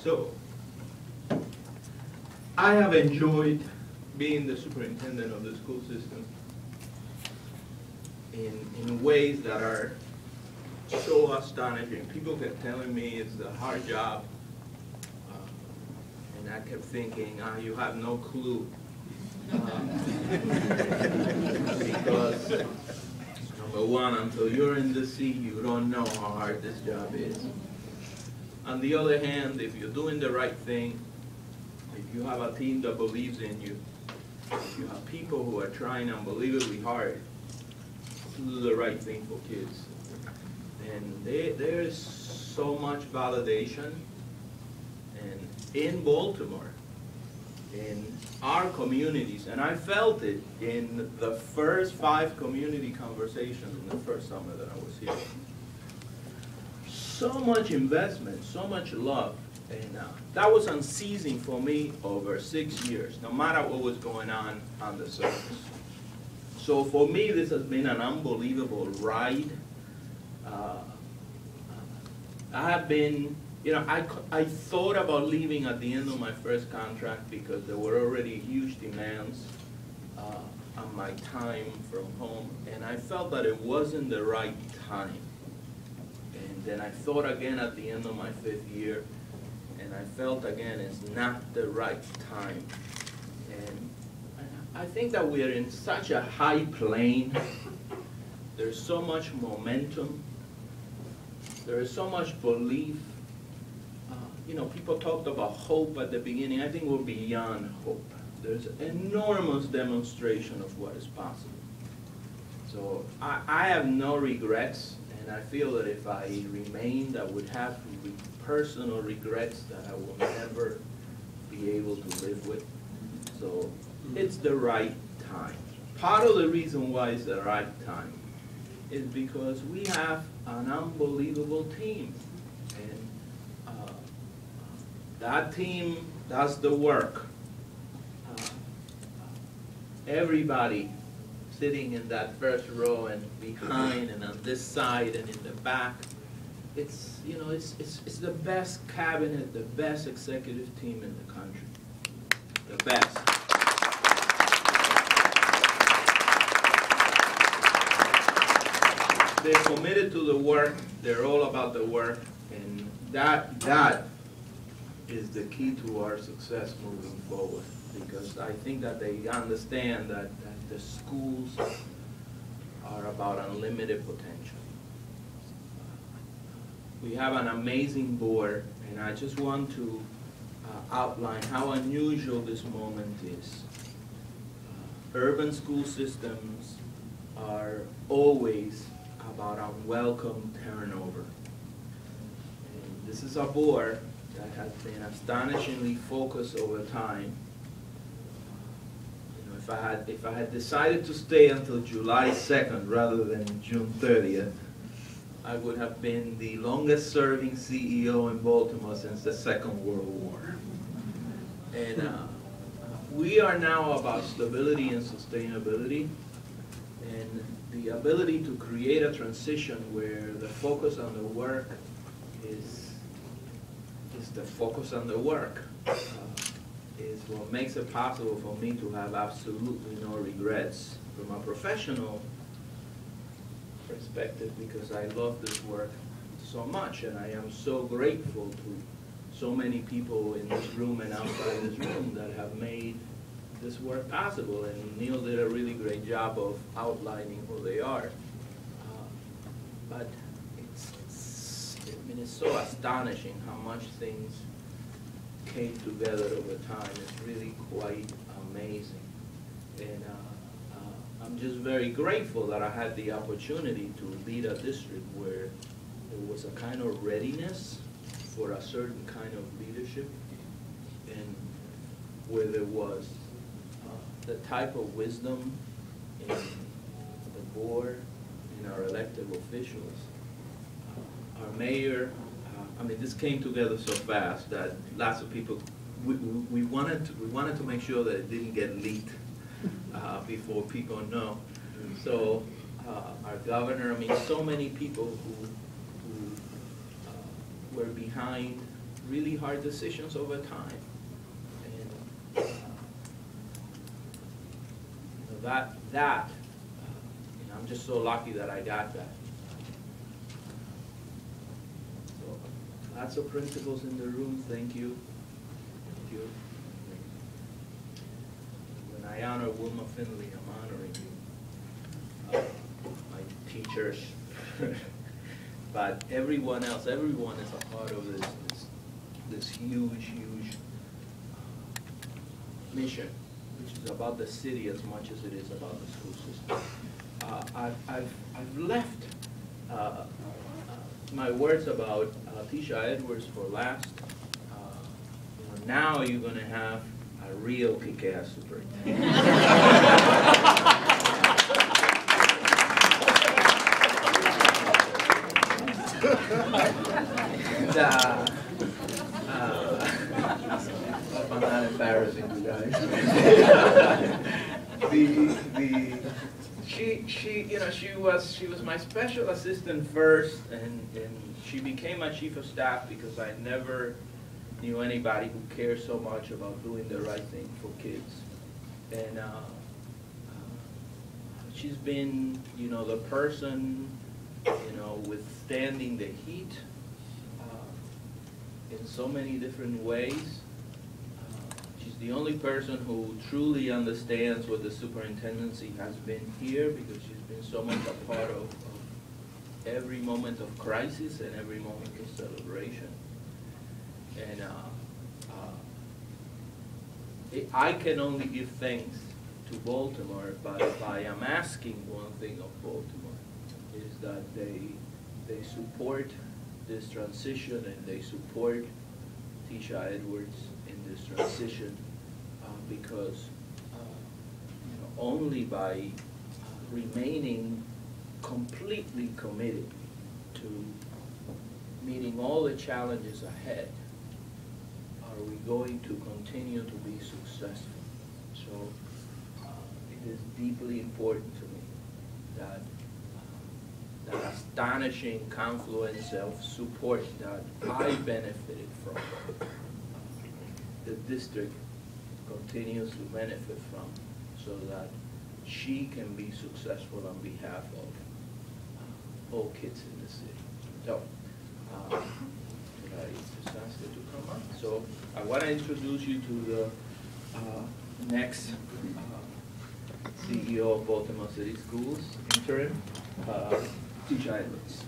So, I have enjoyed being the superintendent of the school system in ways that are so astonishing. People kept telling me it's a hard job, and I kept thinking, you have no clue. Because, number one, until you're in the seat, you don't know how hard this job is. On the other hand, if you're doing the right thing, if you have a team that believes in you, if you have people who are trying unbelievably hard to do the right thing for kids, and there's so much validation. And in Baltimore, in our communities, and I felt it in the first 5 community conversations in the first summer that I was here. So much investment, so much love, and that was unceasing for me over 6 years, no matter what was going on the surface. So for me, this has been an unbelievable ride. I have been, I thought about leaving at the end of my first contract because there were already huge demands on my time from home, and I felt that it wasn't the right time. And then I thought again at the end of my 5th year, and I felt again it's not the right time. And I think that we are in such a high plane. There's so much momentum. There is so much belief. People talked about hope at the beginning. I think we're beyond hope. There's enormous demonstration of what is possible. So I have no regrets, and I feel that if I remained, I would have personal regrets that I will never be able to live with. So it's the right time. Part of the reason why it's the right time is because we have an unbelievable team. And that team does the work. Everybody sitting in that first row and behind and on this side and in the back, it's the best cabinet, the best executive team in the country. The best. They're committed to the work, they're all about the work, and that is the key to our success moving forward, because I think that they understand that the schools are about unlimited potential. We have an amazing board, and I just want to outline how unusual this moment is. Urban school systems are always about unwelcome turnover. And this is a board that has been astonishingly focused over time. If I had decided to stay until July 2nd rather than June 30th, I would have been the longest serving CEO in Baltimore since the Second World War. And we are now about stability and sustainability, and the ability to create a transition where the focus on the work is the focus on the work is what makes it possible for me to have absolutely no regrets from a professional perspective, because I love this work so much, and I am so grateful to so many people in this room and outside this room that have made this work possible. And Neil did a really great job of outlining who they are. But it's so astonishing how much things came together over time. It's really quite amazing. And I'm just very grateful that I had the opportunity to lead a district where there was a kind of readiness for a certain kind of leadership, and where there was the type of wisdom in the board, in our elected officials. Our mayor, this came together so fast that lots of people, we wanted to make sure that it didn't get leaked before people know. So our governor, so many people who were behind really hard decisions over time. And I'm just so lucky that I got that. So lots of principals in the room. Thank you. Thank you. When I honor Wilma Finley, I'm honoring you. My teachers, but everyone else, everyone is a part of this huge mission, which is about the city as much as it is about the school system. I've left my words about Tisha Edwards for last. Now you're going to have a real kick-ass superintendent. I'm not embarrassing you guys. She was my special assistant first, and she became my chief of staff because I never knew anybody who cared so much about doing the right thing for kids. And she's been, the person, withstanding the heat in so many different ways. She's the only person who truly understands what the superintendency has been here, because she's been so much a part of every moment of crisis and every moment of celebration. And I can only give thanks to Baltimore, but if I am asking one thing of Baltimore, is that they support this transition, and they support Tisha Edwards in this transition, because only by remaining completely committed to meeting all the challenges ahead are we going to continue to be successful. So it is deeply important to me that that astonishing confluence of support that I benefited from, the district continues to benefit from, so that she can be successful on behalf of all kids in the city. So, I just asked her to come up. So I want to introduce you to the next CEO of Baltimore City Schools, interim, Tisha Edwards.